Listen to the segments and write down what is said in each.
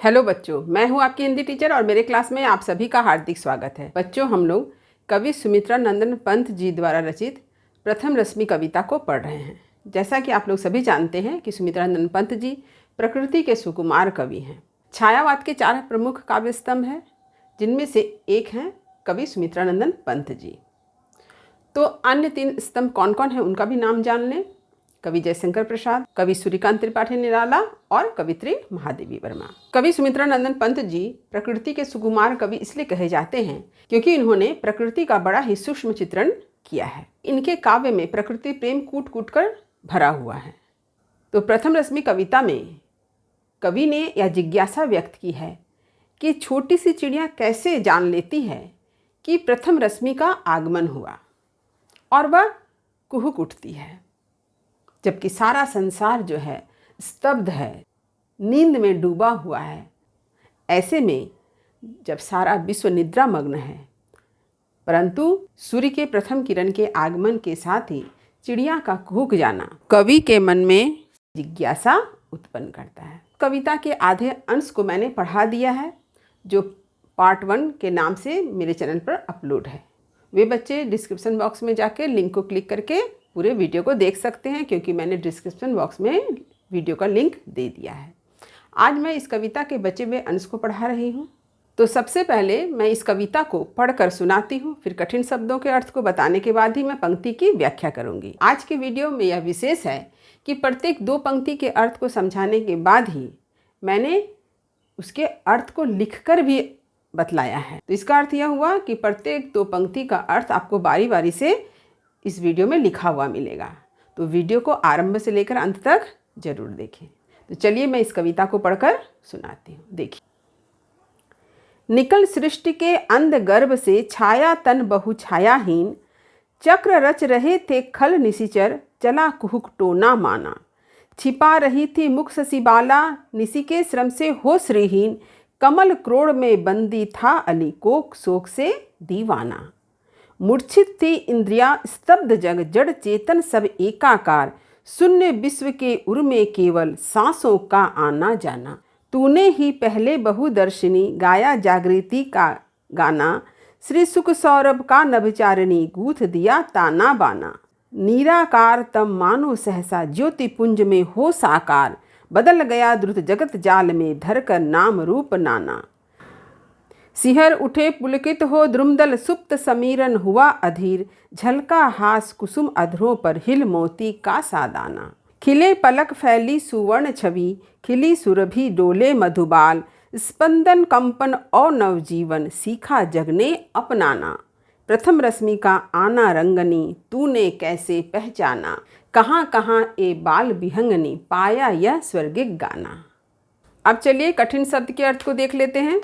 Hello बच्चों, मैं हूं आपकी हिंदी टीचर और मेरे क्लास में आप सभी का हार्दिक स्वागत है। बच्चों, हम लोग कवि सुमित्रा नंदन पंत जी द्वारा रचित प्रथम रश्मि कविता को पढ़ रहे हैं। जैसा कि आप लोग सभी जानते हैं कि सुमित्रा नंदन पंत जी प्रकृति के सुकुमार कवि हैं। छायावाद के 4 प्रमुख काव्य स्तंभ हैं, जिनमें से एक हैं कवि सुमित्रा नंदन पंत जी। तो अन्य 3 स्तंभ कौन कौन हैं उनका भी नाम जान लें। कवि जयशंकर प्रसाद, कवि सूर्यकांत त्रिपाठी निराला और कवित्री महादेवी वर्मा। कवि सुमित्रा नंदन पंत जी प्रकृति के सुकुमार कवि इसलिए कहे जाते हैं क्योंकि इन्होंने प्रकृति का बड़ा ही सूक्ष्म चित्रण किया है। इनके काव्य में प्रकृति प्रेम कूट कूट कर भरा हुआ है। तो प्रथम रश्मि कविता में कवि ने यह जिज्ञासा व्यक्त की है कि छोटी सी चिड़िया कैसे जान लेती है कि प्रथम रश्मि का आगमन हुआ और वह कुहुक उठती है, जबकि सारा संसार जो है स्तब्ध है, नींद में डूबा हुआ है। ऐसे में जब सारा विश्व निद्रा मग्न है, परंतु सूर्य के प्रथम किरण के आगमन के साथ ही चिड़िया का कुहुक जाना कवि के मन में जिज्ञासा उत्पन्न करता है। कविता के आधे अंश को मैंने पढ़ा दिया है, जो पार्ट 1 के नाम से मेरे चैनल पर अपलोड है। वे बच्चे डिस्क्रिप्शन बॉक्स में जाके लिंक को क्लिक करके पूरे वीडियो को देख सकते हैं, क्योंकि मैंने डिस्क्रिप्शन बॉक्स में वीडियो का लिंक दे दिया है। आज मैं इस कविता के बचे हुए अंश को पढ़ा रही हूँ। तो सबसे पहले मैं इस कविता को पढ़कर सुनाती हूँ, फिर कठिन शब्दों के अर्थ को बताने के बाद ही मैं पंक्ति की व्याख्या करूँगी। आज के वीडियो में यह विशेष है कि प्रत्येक 2 पंक्ति के अर्थ को समझाने के बाद ही मैंने उसके अर्थ को लिखकर भी बतलाया है। तो इसका अर्थ यह हुआ कि प्रत्येक 2 पंक्ति का अर्थ आपको बारी बारी से इस वीडियो में लिखा हुआ मिलेगा। तो वीडियो को आरंभ से लेकर अंत तक जरूर देखें। तो चलिए मैं इस कविता को पढ़कर सुनाती हूँ। देखिए। निकल सृष्टि के अंध गर्भ से छाया तन बहु छायाहीन, चक्र रच रहे थे खल निशिचर, चला कुहुक टोना माना। छिपा रही थी मुख ससीबाला, निशि के श्रम से हो श्रीहीन, कमल क्रोड़ में बंदी था अली कोक शोक से दीवाना। मूर्छित थी इंद्रिया स्तब्ध जग, जड़ चेतन सब एकाकार, शून्य विश्व के उर में केवल सांसों का आना जाना। तूने ही पहले बहुदर्शिनी गाया जागृति का गाना, श्री सुख सौरभ का नभचारिणी गूथ दिया ताना बाना। निराकार तम मानो सहसा ज्योतिपुंज में हो साकार, बदल गया द्रुत जगत जाल में धरकर नाम रूप नाना। सिहर उठे पुलकित हो द्रुमदल सुप्त समीरन हुआ अधीर, झलका हास कुसुम अधरों पर हिल मोती का सादाना। खिले पलक फैली सुवर्ण छवि, खिली सुरभि डोले मधुबाल, स्पंदन कंपन और नवजीवन सीखा जगने अपनाना। प्रथम रश्मि का आना रंगनी, तूने कैसे पहचाना, कहाँ कहाँ ए बाल विहंगनी, पाया यह स्वर्गिक गाना। अब चलिए कठिन शब्द के अर्थ को देख लेते हैं।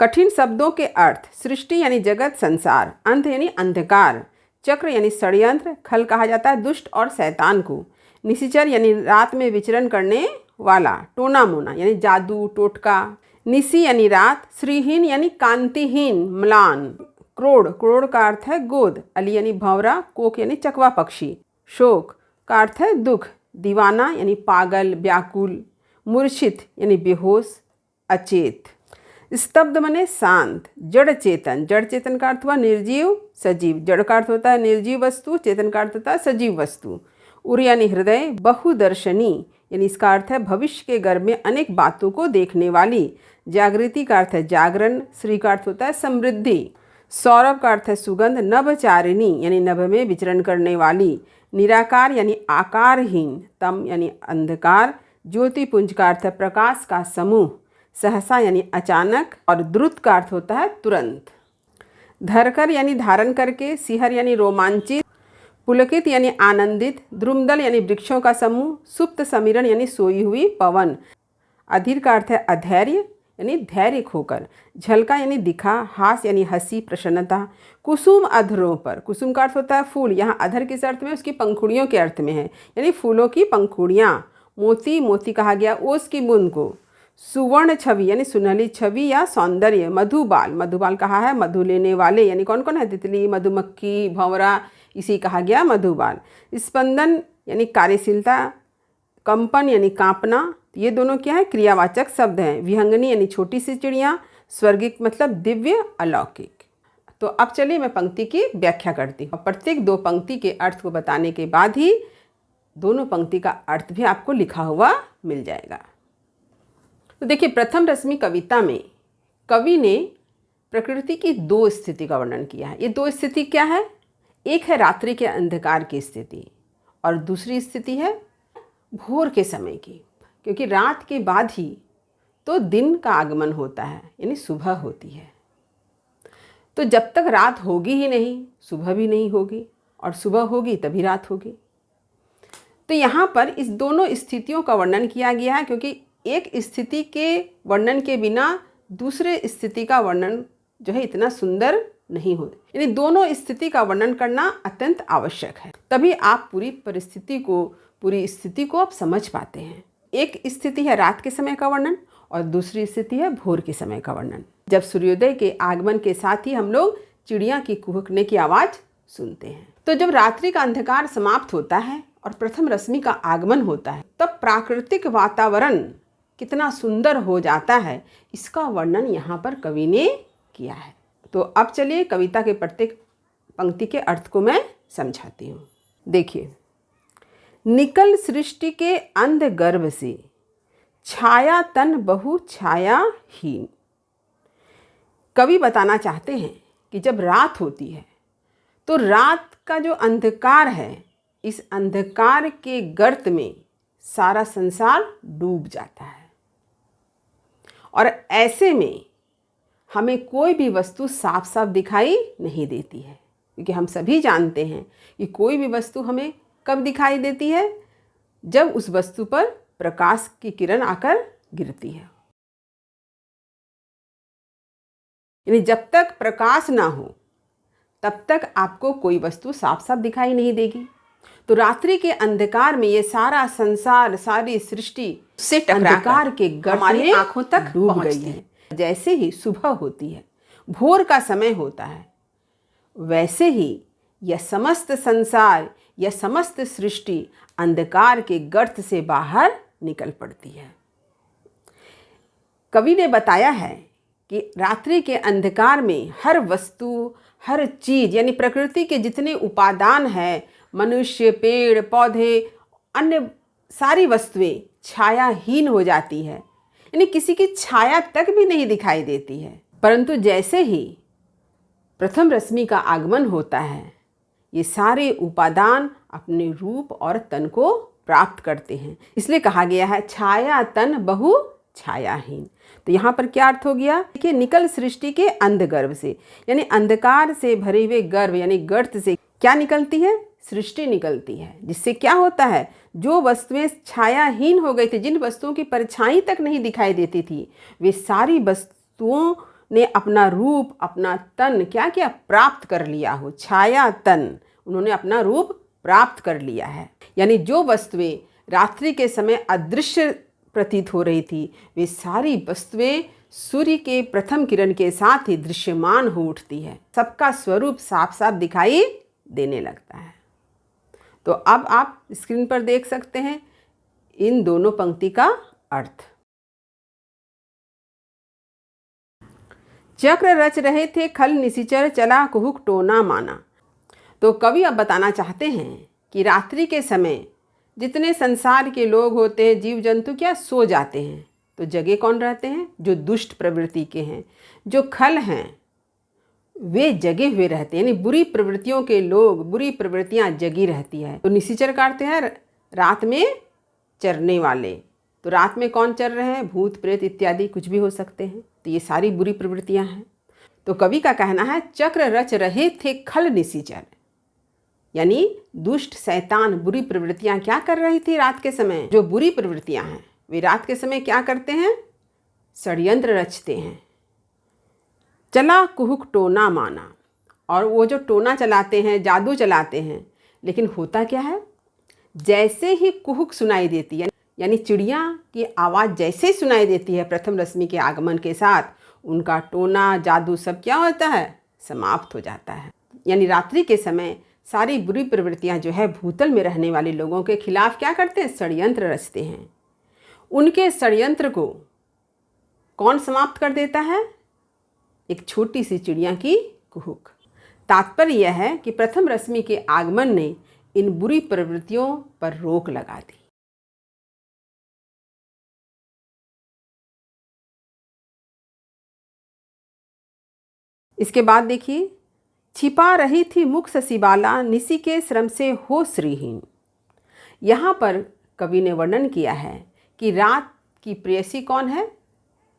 कठिन शब्दों के अर्थ: सृष्टि यानी जगत संसार, अंध यानी अंधकार, चक्र यानी षड्यंत्र, खल कहा जाता है दुष्ट और शैतान को, निशिचर यानी रात में विचरण करने वाला, टोना मोना यानी जादू टोटका, निशि यानी रात, श्रीहीन यानी कांतिहीन म्लान, क्रोड़, क्रोड़ का अर्थ है गोद, अली यानी भंवरा, कोक यानी चकवा पक्षी, शोक का अर्थ है दुख, दीवाना यानी पागल व्याकुल, मूर्छित यानी बेहोश अचेत, स्तब्ध मने शांत, जड़ चेतन, जड़ चेतन का अर्थ हुआ निर्जीव सजीव, जड़ का अर्थ होता है निर्जीव वस्तु, चेतन का अर्थ होता है सजीव वस्तु, उर यानी हृदय, बहुदर्शनी यानी इसका अर्थ है भविष्य के गर्भ में अनेक बातों को देखने वाली, जागृति का अर्थ है जागरण, श्री का अर्थ होता है समृद्धि, सौरभ का अर्थ है सुगंध, नभचारिणी यानी नभ में विचरण करने वाली, निराकार यानी आकारहीन, तम यानी अंधकार, ज्योतिपुंज का अर्थ है प्रकाश का समूह, सहसा यानी अचानक और द्रुत का अर्थ होता है तुरंत, धरकर यानी धारण करके, सिहर यानी रोमांचित, पुलकित यानी आनंदित, द्रुमदल यानी वृक्षों का समूह, सुप्त समीरण यानी सोई हुई पवन, अधीर का अर्थ है अधैर्य यानी धैर्य खोकर, झलका यानी दिखा, हास यानी हंसी प्रसन्नता, कुसुम अधरों पर, कुसुम का अर्थ होता है फूल, यहाँ अधर किस अर्थ में, उसकी पंखुड़ियों के अर्थ में है, यानी फूलों की पंखुड़ियाँ, मोती, मोती कहा गया ओस की बूंद को, सुवर्ण छवि यानी सुनहली छवि या सौंदर्य, मधुबाल, मधुबाल कहा है मधु लेने वाले, यानी कौन कौन है, तितली, मधुमक्खी, भंवरा, इसी कहा गया मधुबाल, स्पंदन यानी कार्यशीलता, कंपन यानी कांपना, ये दोनों क्या है, क्रियावाचक शब्द हैं। विहंगनी यानी छोटी सी चिड़िया, स्वर्गिक मतलब दिव्य अलौकिक। तो अब चलिए मैं पंक्ति की व्याख्या करती हूँ। प्रत्येक 2 पंक्ति के अर्थ को बताने के बाद ही दोनों पंक्ति का अर्थ भी आपको लिखा हुआ मिल जाएगा। तो देखिए, प्रथम रश्मि कविता में कवि ने प्रकृति की 2 स्थिति का वर्णन किया है। ये 2 स्थिति क्या है? एक है रात्रि के अंधकार की स्थिति और दूसरी स्थिति है भोर के समय की, क्योंकि रात के बाद ही तो दिन का आगमन होता है, यानी सुबह होती है। तो जब तक रात होगी ही नहीं, सुबह भी नहीं होगी, और सुबह होगी तभी रात होगी। तो यहाँ पर इस दोनों स्थितियों का वर्णन किया गया है, क्योंकि एक स्थिति के वर्णन के बिना दूसरे स्थिति का वर्णन जो है इतना सुंदर नहीं होता। यानी दोनों स्थिति का वर्णन करना अत्यंत आवश्यक है, तभी आप पूरी परिस्थिति को, पूरी स्थिति को आप समझ पाते हैं। एक स्थिति है रात के समय का वर्णन और दूसरी स्थिति है भोर के समय का वर्णन, जब सूर्योदय के आगमन के साथ ही हम लोग चिड़िया की कुहकने की आवाज़ सुनते हैं। तो जब रात्रि का अंधकार समाप्त होता है और प्रथम रश्मि का आगमन होता है, तब प्राकृतिक वातावरण कितना सुंदर हो जाता है, इसका वर्णन यहाँ पर कवि ने किया है। तो अब चलिए कविता के प्रत्येक पंक्ति के अर्थ को मैं समझाती हूँ। देखिए, निकल सृष्टि के अंध गर्भ से, छाया तन बहु छायाहीन। कवि बताना चाहते हैं कि जब रात होती है तो रात का जो अंधकार है, इस अंधकार के गर्त में सारा संसार डूब जाता है, और ऐसे में हमें कोई भी वस्तु साफ साफ दिखाई नहीं देती है। क्योंकि हम सभी जानते हैं कि कोई भी वस्तु हमें कब दिखाई देती है? जब उस वस्तु पर प्रकाश की किरण आकर गिरती है। यानी जब तक प्रकाश ना हो तब तक आपको कोई वस्तु साफ साफ दिखाई नहीं देगी। तो रात्रि के अंधकार में ये सारा संसार, सारी सृष्टि से अंधकार के गर्त में आंखों तक डूब गई है। जैसे ही सुबह होती है, भोर का समय होता है, वैसे ही यह समस्त संसार, यह समस्त सृष्टि अंधकार के गर्त से बाहर निकल पड़ती है। कवि ने बताया है कि रात्रि के अंधकार में हर वस्तु, हर चीज, यानी प्रकृति के जितने उपादान हैं, मनुष्य, पेड़ पौधे, अन्य सारी वस्तुएं छायाहीन हो जाती है, यानी किसी की छाया तक भी नहीं दिखाई देती है। परंतु जैसे ही प्रथम रश्मि का आगमन होता है, ये सारे उपादान अपने रूप और तन को प्राप्त करते हैं। इसलिए कहा गया है छाया तन बहु छायाहीन। तो यहाँ पर क्या अर्थ हो गया? देखिए, निकल सृष्टि के अंधगर्भ से, यानी अंधकार से भरे हुए गर्भ यानी गर्त से क्या निकलती है? सृष्टि निकलती है। जिससे क्या होता है? जो वस्तुएं छायाहीन हो गई थी, जिन वस्तुओं की परछाई तक नहीं दिखाई देती थी, वे सारी वस्तुओं ने अपना रूप, अपना तन क्या किया? प्राप्त कर लिया हो। छाया तन, उन्होंने अपना रूप प्राप्त कर लिया है। यानी जो वस्तुएं रात्रि के समय अदृश्य प्रतीत हो रही थी, वे सारी वस्तुएं सूर्य के प्रथम किरण के साथ ही दृश्यमान हो उठती है। सबका स्वरूप साफ साफ दिखाई देने लगता है। तो अब आप स्क्रीन पर देख सकते हैं इन दोनों पंक्ति का अर्थ। चक्र रच रहे थे खल निशिचर, चला कुहुक टोना माना। तो कवि अब बताना चाहते हैं कि रात्रि के समय जितने संसार के लोग होते हैं, जीव जंतु क्या सो जाते हैं, तो जगे कौन रहते हैं? जो दुष्ट प्रवृत्ति के हैं, जो खल हैं, वे जगे हुए रहते हैं। यानी बुरी प्रवृत्तियों के लोग, बुरी प्रवृत्तियां जगी रहती है। तो निशिचर काटते हैं रात में चरने वाले। तो रात में कौन चर रहे हैं? भूत प्रेत इत्यादि कुछ भी हो सकते हैं। तो ये सारी बुरी प्रवृत्तियां हैं। तो कवि का कहना है चक्र रच रहे थे खल निशिचर, यानी दुष्ट शैतान बुरी प्रवृत्तियां क्या कर रही थी रात के समय? जो बुरी प्रवृत्तियां हैं वे रात के समय क्या करते हैं? षड्यंत्र रचते हैं। चला कुहुक टोना माना, और वो जो टोना चलाते हैं, जादू चलाते हैं, लेकिन होता क्या है? जैसे ही कुहुक सुनाई देती है, यानी चिड़िया की आवाज़ जैसे ही सुनाई देती है प्रथम रश्मि के आगमन के साथ, उनका टोना जादू सब क्या होता है? समाप्त हो जाता है। यानी रात्रि के समय सारी बुरी प्रवृत्तियां जो है भूतल में रहने वाले लोगों के खिलाफ क्या करते हैं? षड्यंत्र रचते हैं। उनके षड्यंत्र को कौन समाप्त कर देता है? एक छोटी सी चिड़िया की कुहुक। तात्पर्य यह है कि प्रथम रश्मि के आगमन ने इन बुरी प्रवृत्तियों पर रोक लगा दी। इसके बाद देखिए, छिपा रही थी मुख शशिबाला, निसी के श्रम से हो श्रीहीन। यहाँ पर कवि ने वर्णन किया है कि रात की प्रेयसी कौन है?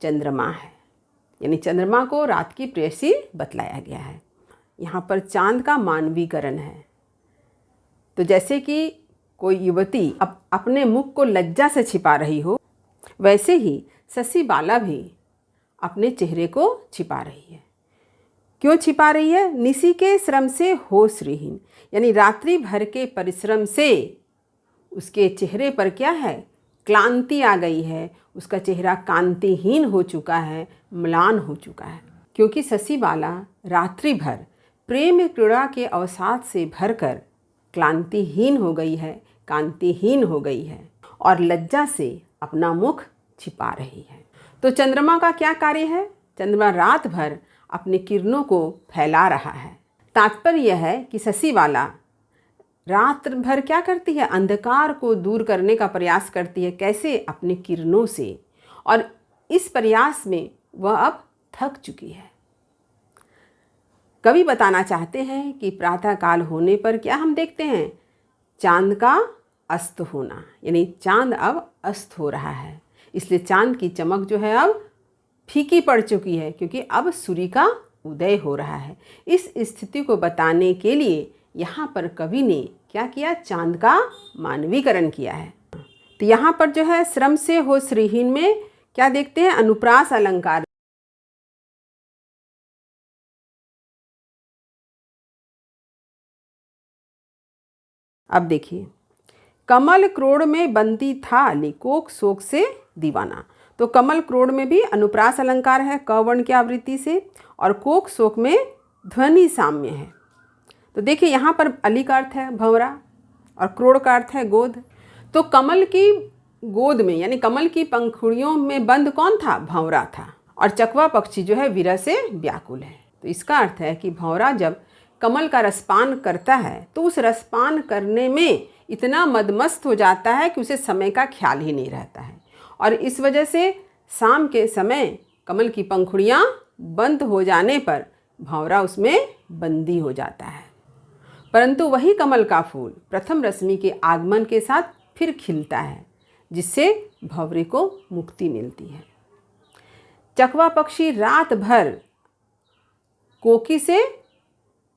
चंद्रमा है, यानी चंद्रमा को रात की प्रेयसी बतलाया गया है। यहाँ पर चांद का मानवीकरण है। तो जैसे कि कोई युवती अपने मुख को लज्जा से छिपा रही हो, वैसे ही शशिबाला भी अपने चेहरे को छिपा रही है। क्यों छिपा रही है? निसी के श्रम से हो श्रीहीन, यानी रात्रि भर के परिश्रम से उसके चेहरे पर क्या है? क्लांति आ गई है। उसका चेहरा कांतिहीन हो चुका है, म्लान हो चुका है, क्योंकि शशिबाला रात्रि भर प्रेम क्रीड़ा के अवसाद से भरकर क्लांतिहीन हो गई है, कांतिहीन हो गई है और लज्जा से अपना मुख छिपा रही है। तो चंद्रमा का क्या कार्य है? चंद्रमा रात भर अपनी किरणों को फैला रहा है। तात्पर्य यह है कि शशिबाला रात भर क्या करती है? अंधकार को दूर करने का प्रयास करती है। कैसे? अपनी किरणों से। और इस प्रयास में वह अब थक चुकी है। कवि बताना चाहते हैं कि प्रातःकाल होने पर क्या हम देखते हैं? चांद का अस्त होना, यानी चांद अब अस्त हो रहा है। इसलिए चांद की चमक जो है अब फीकी पड़ चुकी है, क्योंकि अब सूर्य का उदय हो रहा है। इस स्थिति को बताने के लिए यहाँ पर कवि ने क्या किया? चांद का मानवीकरण किया है। तो यहाँ पर जो है श्रम से हो श्रीहीन में क्या देखते हैं? अनुप्रास अलंकार। अब देखिए, कमल क्रोड़ में बंदी था, लिकोक शोक से दीवाना। तो कमल क्रोड़ में भी अनुप्रास अलंकार है क वर्ण की आवृत्ति से, और कोक शोक में ध्वनि साम्य है। तो देखिए यहाँ पर अली का अर्थ है भंवरा और क्रोड़ का अर्थ है गोद। तो कमल की गोद में, यानी कमल की पंखुड़ियों में बंद कौन था? भंवरा था। और चकवा पक्षी जो है विरह से व्याकुल है। तो इसका अर्थ है कि भंवरा जब कमल का रसपान करता है तो उस रसपान करने में इतना मदमस्त हो जाता है कि उसे समय का ख्याल ही नहीं रहता है। और इस वजह से शाम के समय कमल की पंखुड़ियाँ बंद हो जाने पर भंवरा उसमें बंदी हो जाता है। परंतु वही कमल का फूल प्रथम रश्मि के आगमन के साथ फिर खिलता है, जिससे भंवरे को मुक्ति मिलती है। चकवा पक्षी रात भर कोकी से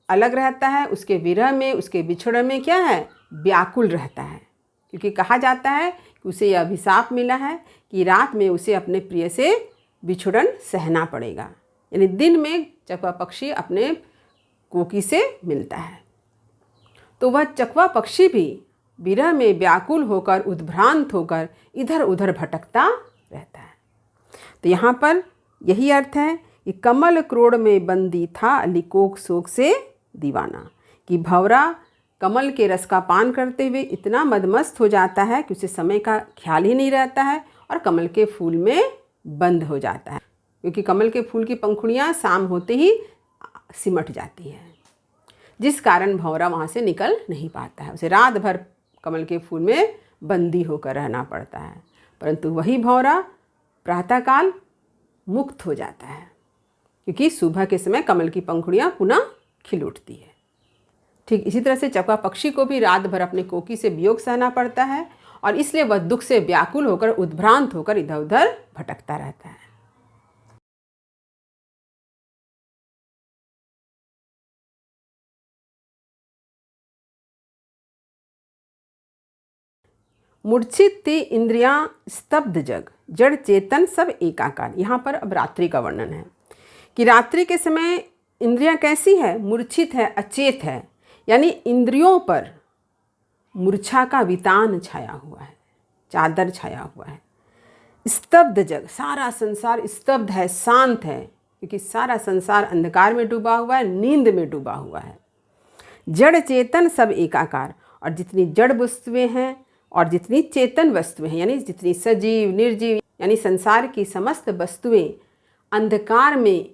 अलग रहता है, उसके विरह में, उसके बिछड़न में क्या है? व्याकुल रहता है, क्योंकि कहा जाता है कि उसे यह अभिशाप मिला है कि रात में उसे अपने प्रिय से बिछड़न सहना पड़ेगा। यानी दिन में चकवा पक्षी अपने कोकी से मिलता है, तो वह चकवा पक्षी भी विरह में व्याकुल होकर, उद्भ्रांत होकर इधर उधर भटकता रहता है। तो यहाँ पर यही अर्थ है कि कमल क्रोड़ में बंदी था, लिकोक शोक से दीवाना, कि भंवरा कमल के रस का पान करते हुए इतना मदमस्त हो जाता है कि उसे समय का ख्याल ही नहीं रहता है और कमल के फूल में बंद हो जाता है, क्योंकि कमल के फूल की पंखुड़ियाँ शाम होते ही सिमट जाती है, जिस कारण भंवरा वहाँ से निकल नहीं पाता है। उसे रात भर कमल के फूल में बंदी होकर रहना पड़ता है। परंतु वही भंवरा प्रातःकाल मुक्त हो जाता है, क्योंकि सुबह के समय कमल की पंखुड़ियाँ पुनः खिल उठती है। ठीक इसी तरह से चकवा पक्षी को भी रात भर अपने कोकी से वियोग सहना पड़ता है, और इसलिए वह दुख से व्याकुल होकर, उद्भ्रांत होकर इधर उधर भटकता रहता है। मूर्छित थी इंद्रियां, स्तब्ध जग, जड़ चेतन सब एकाकार। यहाँ पर अब रात्रि का वर्णन है कि रात्रि के समय इंद्रियां कैसी है? मूर्छित है, अचेत है, यानी इंद्रियों पर मूर्छा का वितान छाया हुआ है, चादर छाया हुआ है। स्तब्ध जग, सारा संसार स्तब्ध है, शांत है, क्योंकि सारा संसार अंधकार में डूबा हुआ है, नींद में डूबा हुआ है। जड़ चेतन सब एकाकार, और जितनी जड़ वस्तुएं हैं और जितनी चेतन वस्तुएं हैं यानी जितनी सजीव निर्जीव यानी संसार की समस्त वस्तुएं अंधकार में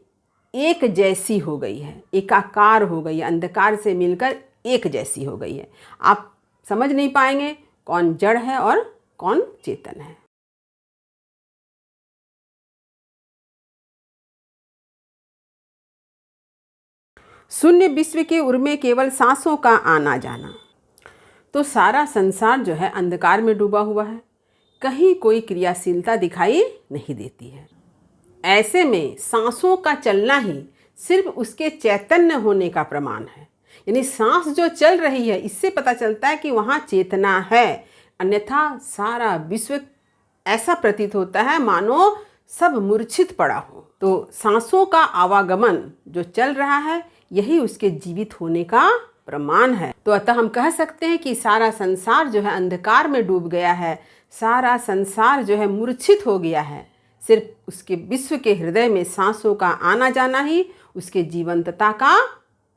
एक जैसी हो गई है, एकाकार हो गई है, अंधकार से मिलकर एक जैसी हो गई है। आप समझ नहीं पाएंगे कौन जड़ है और कौन चेतन है। शून्य विश्व के उर्मे केवल सांसों का आना जाना। तो सारा संसार जो है अंधकार में डूबा हुआ है, कहीं कोई क्रियाशीलता दिखाई नहीं देती है। ऐसे में सांसों का चलना ही सिर्फ उसके चैतन्य होने का प्रमाण है। यानी सांस जो चल रही है इससे पता चलता है कि वहाँ चेतना है, अन्यथा सारा विश्व ऐसा प्रतीत होता है मानो सब मूर्छित पड़ा हो। तो सांसों का आवागमन जो चल रहा है यही उसके जीवित होने का प्रमाण है। तो अतः हम कह सकते हैं कि सारा संसार जो है अंधकार में डूब गया है, सारा संसार जो है मूर्छित हो गया है। सिर्फ उसके विश्व के हृदय में सांसों का आना जाना ही उसके जीवंतता का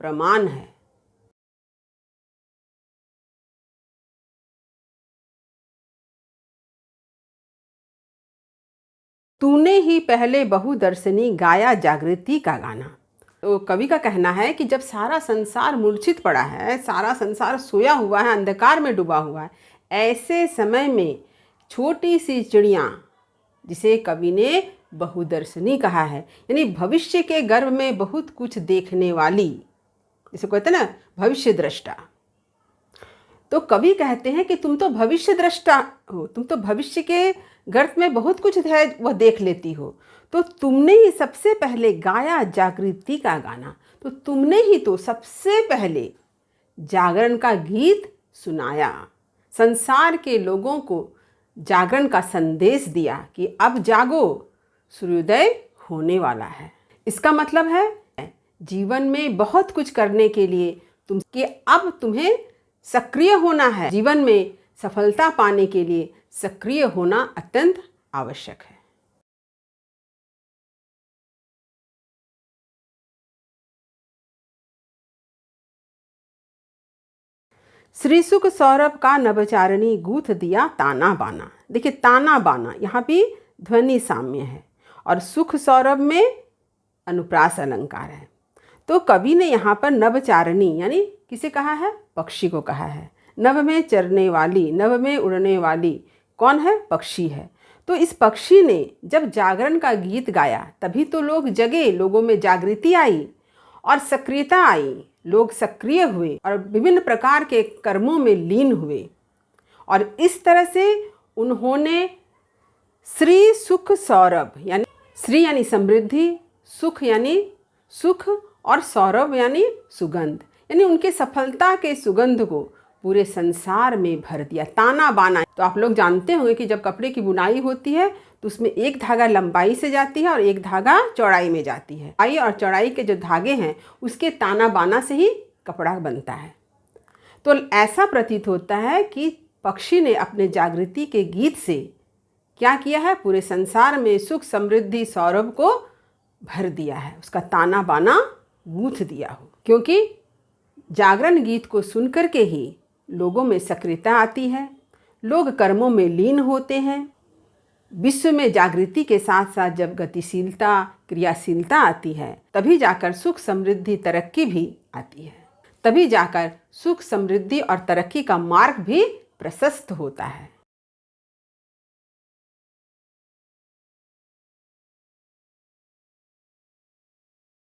प्रमाण है। तूने ही पहले बहुदर्शनी गाया जागृति का गाना। तो कवि का कहना है कि जब सारा संसार मूर्छित पड़ा है, सारा संसार सोया हुआ है, अंधकार में डूबा हुआ है, ऐसे समय में छोटी सी चिड़िया, जिसे कवि ने बहुदर्शनी कहा है, यानी भविष्य के गर्भ में बहुत कुछ देखने वाली, जिसे कहते हैं ना भविष्य दृष्टा। तो कवि कहते हैं कि तुम तो भविष्य दृष्टा हो, तुम तो भविष्य के गर्भ में बहुत कुछ है वह देख लेती हो। तो तुमने ही सबसे पहले गाया जागृति का गाना। तो तुमने ही तो सबसे पहले जागरण का गीत सुनाया, संसार के लोगों को जागरण का संदेश दिया कि अब जागो, सूर्योदय होने वाला है। इसका मतलब है जीवन में बहुत कुछ करने के लिए अब तुम्हें सक्रिय होना है। जीवन में सफलता पाने के लिए सक्रिय होना अत्यंत आवश्यक है। श्री सुख सौरभ का नभचारिणी गूथ दिया ताना बाना। देखिए ताना बाना यहाँ भी ध्वनि साम्य है और सुख सौरभ में अनुप्रास अलंकार है। तो कवि ने यहाँ पर नभचारिणी यानी किसे कहा है? पक्षी को कहा है। नभ में चरने वाली, नभ में उड़ने वाली कौन है? पक्षी है। तो इस पक्षी ने जब जागरण का गीत गाया तभी तो लोग जगे, लोगों में जागृति आई और सक्रियता आई, लोग सक्रिय हुए और विभिन्न प्रकार के कर्मों में लीन हुए। और इस तरह से उन्होंने श्री सुख सौरभ यानी श्री यानी समृद्धि, सुख यानी सुख और सौरभ यानी सुगंध, यानी उनके सफलता के सुगंध को पूरे संसार में भर दिया। ताना बाना, तो आप लोग जानते होंगे कि जब कपड़े की बुनाई होती है तो उसमें एक धागा लंबाई से जाती है और एक धागा चौड़ाई में जाती है। लंबाई और चौड़ाई के जो धागे हैं उसके ताना बाना से ही कपड़ा बनता है। तो ऐसा प्रतीत होता है कि पक्षी ने अपने जागृति के गीत से क्या किया है? पूरे संसार में सुख समृद्धि सौरभ को भर दिया है, उसका ताना बाना गूंथ दिया हो। क्योंकि जागरण गीत को सुनकर के ही लोगों में सक्रियता आती है, लोग कर्मों में लीन होते हैं। विश्व में जागृति के साथ साथ जब गतिशीलता क्रियाशीलता आती है तभी जाकर सुख समृद्धि तरक्की भी आती है, तभी जाकर सुख समृद्धि और तरक्की का मार्ग भी प्रशस्त होता है।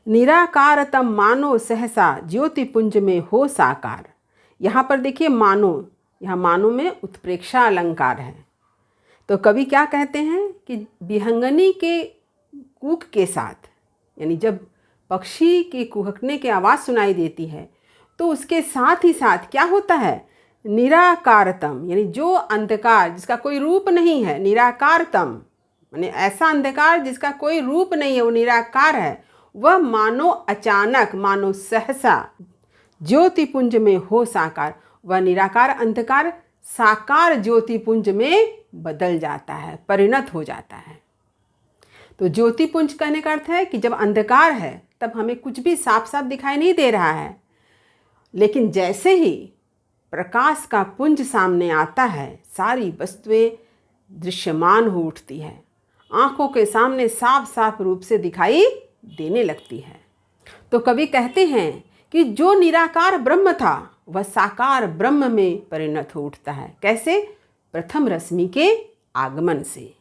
निराकारतम मानो सहसा ज्योतिपुंज में हो साकार। यहाँ पर देखिए मानो, यहाँ मानो में उत्प्रेक्षा अलंकार है। तो कवि क्या कहते हैं कि विहंगनी के कूक के साथ, यानी जब पक्षी के कुहकने की आवाज़ सुनाई देती है तो उसके साथ ही साथ क्या होता है? निराकारतम यानी जो अंधकार जिसका कोई रूप नहीं है, निराकारतम यानी ऐसा अंधकार जिसका कोई रूप नहीं है, वो निराकार है, वह मानो अचानक मानो सहसा ज्योतिपुंज में हो साकार, वह निराकार अंधकार साकार ज्योतिपुंज में बदल जाता है, परिणत हो जाता है। तो ज्योतिपुंज कहने का अर्थ है कि जब अंधकार है तब हमें कुछ भी साफ साफ दिखाई नहीं दे रहा है, लेकिन जैसे ही प्रकाश का पुंज सामने आता है, सारी वस्तुएं दृश्यमान हो उठती है, आंखों के सामने साफ साफ रूप से दिखाई देने लगती है। तो कवि कहते हैं कि जो निराकार ब्रह्म था वह साकार ब्रह्म में परिणत हो उठता है। कैसे? प्रथम रश्मि के आगमन से।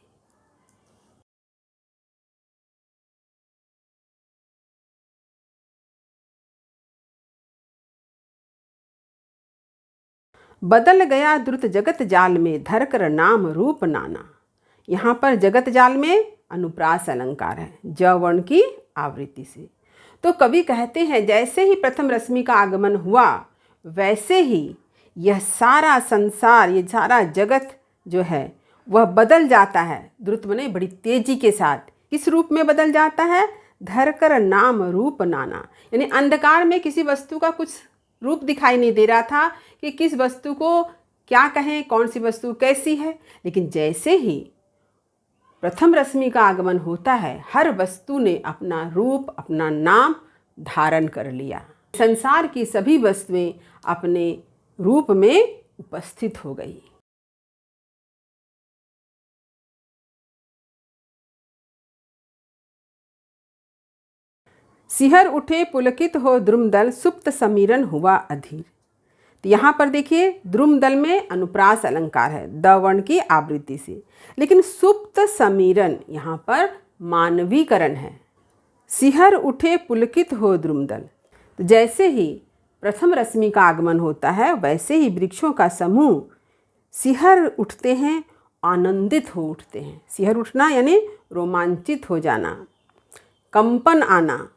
बदल गया द्रुत जगत जाल में, धरकर नाम रूप नाना। यहाँ पर जगत जाल में अनुप्रास अलंकार है, ज वर्ण की आवृत्ति से। तो कवि कहते हैं जैसे ही प्रथम रश्मि का आगमन हुआ वैसे ही यह सारा संसार, ये सारा जगत जो है वह बदल जाता है। द्रुत बने बड़ी तेजी के साथ। किस रूप में बदल जाता है? धरकर नाम रूप नाना। यानी अंधकार में किसी वस्तु का कुछ रूप दिखाई नहीं दे रहा था कि किस वस्तु को क्या कहें, कौन सी वस्तु कैसी है। लेकिन जैसे ही प्रथम रश्मि का आगमन होता है हर वस्तु ने अपना रूप, अपना नाम धारण कर लिया। संसार की सभी वस्तुएं अपने रूप में उपस्थित हो गई। सिहर उठे पुलकित हो द्रुमदल, सुप्त समीरन हुआ अधीर। तो यहाँ पर देखिए द्रुमदल में अनुप्रास अलंकार है, द वर्ण की आवृत्ति से। लेकिन सुप्त समीरन यहाँ पर मानवीकरण है। सिहर उठे पुलकित हो द्रुमदल, तो जैसे ही प्रथम रश्मि का आगमन होता है वैसे ही वृक्षों का समूह सिहर उठते हैं, आनंदित हो उठते हैं। सिहर उठना यानी रोमांचित हो जाना, कंपन आना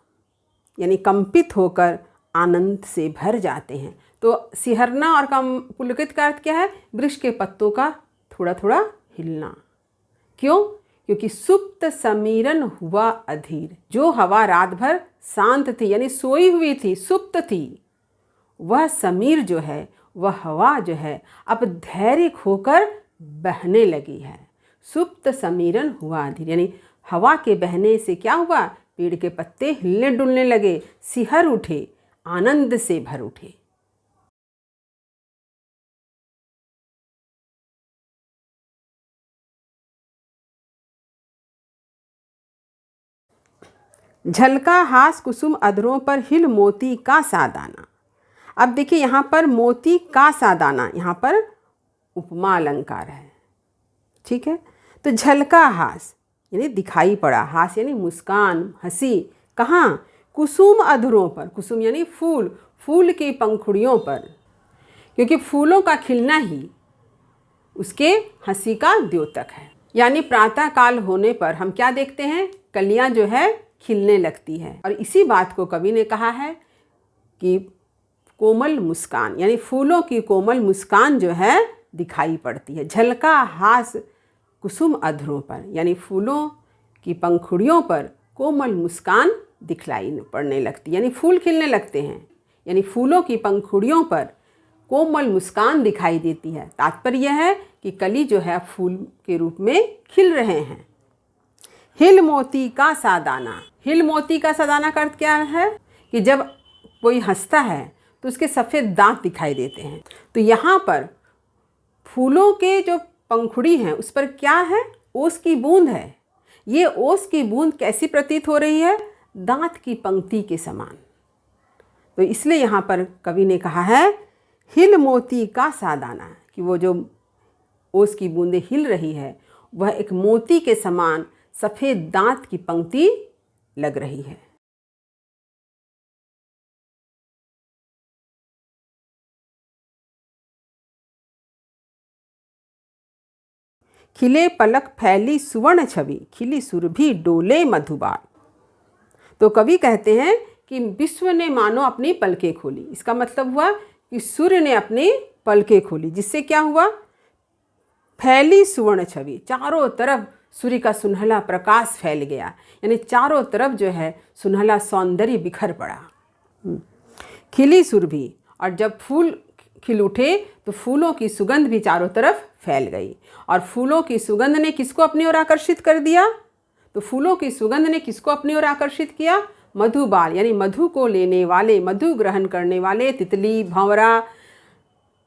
यानी कंपित होकर आनंद से भर जाते हैं। तो सिहरना और पुलकित का अर्थ क्या है? वृक्ष के पत्तों का थोड़ा थोड़ा हिलना। क्यों? क्योंकि सुप्त समीरन हुआ अधीर। जो हवा रात भर शांत थी यानी सोई हुई थी, सुप्त थी, वह समीर जो है, वह हवा जो है अब धैर्य खोकर बहने लगी है। सुप्त समीरन हुआ अधीर यानी हवा के बहने से क्या हुआ? पेड़ के पत्ते हिलने डुलने लगे, सिहर उठे, आनंद से भर उठे। झलका हास कुसुम अधरों पर, हिल मोती का सादाना। अब देखिए यहाँ पर मोती का सादाना, यहाँ पर उपमा अलंकार है। ठीक है, तो झलका हास यानी दिखाई पड़ा, हास यानी मुस्कान, हंसी। कहाँ? कुसुम अधरों पर। कुसुम यानी फूल, फूल की पंखुड़ियों पर, क्योंकि फूलों का खिलना ही उसके हंसी का द्योतक है। यानी प्रातः काल होने पर हम क्या देखते हैं? कलियां जो है खिलने लगती है। और इसी बात को कवि ने कहा है कि कोमल मुस्कान यानी फूलों की कोमल मुस्कान जो है दिखाई पड़ती है। झलका हास कुसुम अधरों पर यानी फूलों की पंखुड़ियों पर कोमल मुस्कान दिखलाई पड़ने लगती, यानी फूल खिलने लगते हैं, यानी फूलों की पंखुड़ियों पर कोमल मुस्कान दिखाई देती है। तात्पर्य है कि कली जो है फूल के रूप में खिल रहे हैं। हिल मोती का सादाना। हिल मोती का सादाना का अर्थ क्या है? कि जब कोई हंसता है तो उसके सफ़ेद दांत दिखाई देते हैं। तो यहाँ पर फूलों के जो पंखुड़ी हैं उस पर क्या है? ओस की बूंद है। ये ओस की बूंद कैसी प्रतीत हो रही है? दांत की पंक्ति के समान। तो इसलिए यहाँ पर कवि ने कहा है हिल मोती का सादाना, कि वो जो ओस की बूंदें हिल रही है वह एक मोती के समान सफ़ेद दांत की पंक्ति लग रही है। खिले पलक फैली सुवर्ण छवि, खिली सुरभि डोले मधुबाल। तो कवि कहते हैं कि विश्व ने मानो अपनी पलकें खोली। इसका मतलब हुआ कि सूर्य ने अपनी पलकें खोली, जिससे क्या हुआ? फैली सुवर्ण छवि, चारों तरफ सूर्य का सुनहला प्रकाश फैल गया, यानी चारों तरफ जो है सुनहला सौंदर्य बिखर पड़ा। खिली सुरभि, और जब फूल खिल उठे तो फूलों की सुगंध भी चारों तरफ फैल गई। और फूलों की सुगंध ने किसको अपनी ओर आकर्षित कर दिया? तो फूलों की सुगंध ने किसको अपनी ओर आकर्षित किया? मधुबाल, यानी मधु को लेने वाले, मधु ग्रहण करने वाले तितली, भंवरा,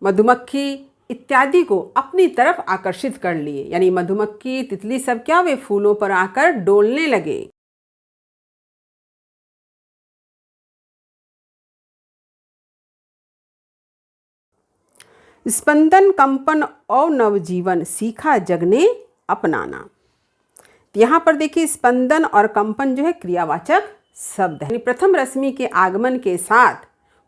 मधुमक्खी इत्यादि को अपनी तरफ आकर्षित कर लिए। यानी मधुमक्खी, तितली सब क्या, वे फूलों पर आकर डोलने लगे। स्पंदन, कंपन और नवजीवन, सीखा जग ने अपनाना। यहाँ पर देखिए स्पंदन और कंपन जो है क्रियावाचक शब्द है। प्रथम रश्मि के आगमन के साथ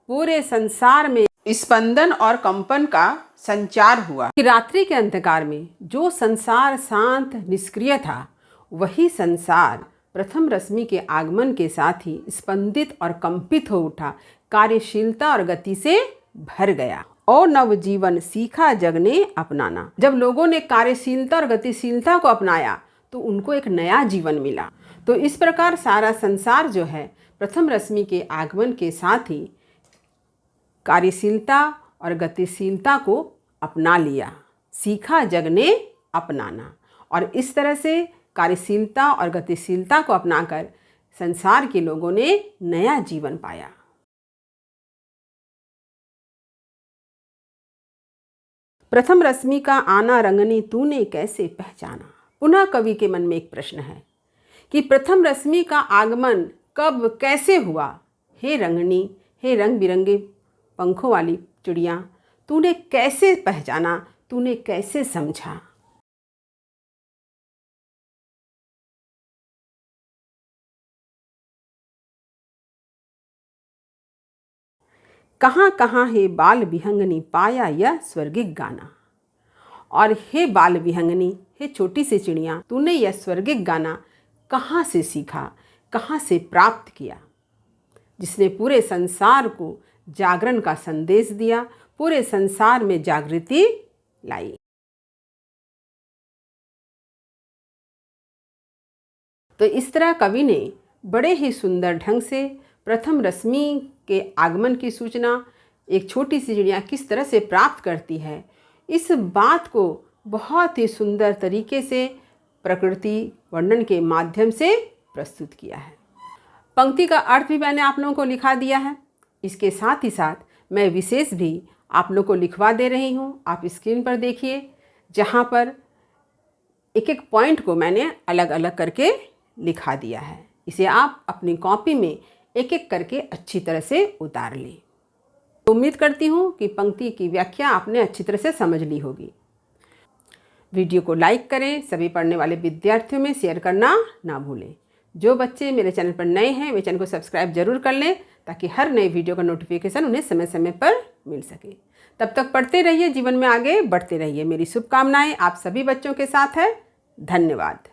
पूरे संसार में स्पंदन और कंपन का संचार हुआ। रात्रि के अंधकार में जो संसार शांत निष्क्रिय था, वही संसार प्रथम रश्मि के आगमन के साथ ही स्पंदित और कंपित हो उठा, कार्यशीलता और गति से भर गया। और नवजीवन, सीखा जग ने अपनाना। जब लोगों ने कार्यशीलता और गतिशीलता को अपनाया तो उनको एक नया जीवन मिला। तो इस प्रकार सारा संसार जो है प्रथम रश्मि के आगमन के साथ ही कार्यशीलता और गतिशीलता को अपना लिया। सीखा जग ने अपनाना। और इस तरह से कार्यशीलता और गतिशीलता को अपनाकर संसार के लोगों ने नया जीवन पाया। प्रथम रश्मि का आना रंगनी तूने कैसे पहचाना। पुनः कवि के मन में एक प्रश्न है कि प्रथम रश्मि का आगमन कब कैसे हुआ। हे रंगनी, हे रंग बिरंगे पंखों वाली चिड़िया, तूने कैसे पहचाना, तूने कैसे समझा। कहाँ कहाँ हे बाल विहंगनी, पाया यह स्वर्गिक गाना। और हे बाल विहंगनी, हे छोटी सी चिड़िया, तूने यह स्वर्गिक गाना कहाँ से सीखा, कहाँ से प्राप्त किया, जिसने पूरे संसार को जागरण का संदेश दिया, पूरे संसार में जागृति लाई। तो इस तरह कवि ने बड़े ही सुंदर ढंग से प्रथम रश्मि के आगमन की सूचना एक छोटी सी चिड़िया किस तरह से प्राप्त करती है, इस बात को बहुत ही सुंदर तरीके से प्रकृति वर्णन के माध्यम से प्रस्तुत किया है। पंक्ति का अर्थ भी मैंने आप लोगों को लिखा दिया है। इसके साथ ही साथ मैं विशेष भी आप लोगों को लिखवा दे रही हूँ। आप स्क्रीन पर देखिए, जहाँ पर एक एक पॉइंट को मैंने अलग अलग करके लिखा दिया है। इसे आप अपनी कॉपी में एक एक करके अच्छी तरह से उतार लें। तो उम्मीद करती हूँ कि पंक्ति की व्याख्या आपने अच्छी तरह से समझ ली होगी। वीडियो को लाइक करें, सभी पढ़ने वाले विद्यार्थियों में शेयर करना ना भूलें। जो बच्चे मेरे चैनल पर नए हैं वे चैनल को सब्सक्राइब जरूर कर लें, ताकि हर नए वीडियो का नोटिफिकेशन उन्हें समय समय पर मिल सके। तब तक पढ़ते रहिए, जीवन में आगे बढ़ते रहिए। मेरी शुभकामनाएं आप सभी बच्चों के साथ है। धन्यवाद।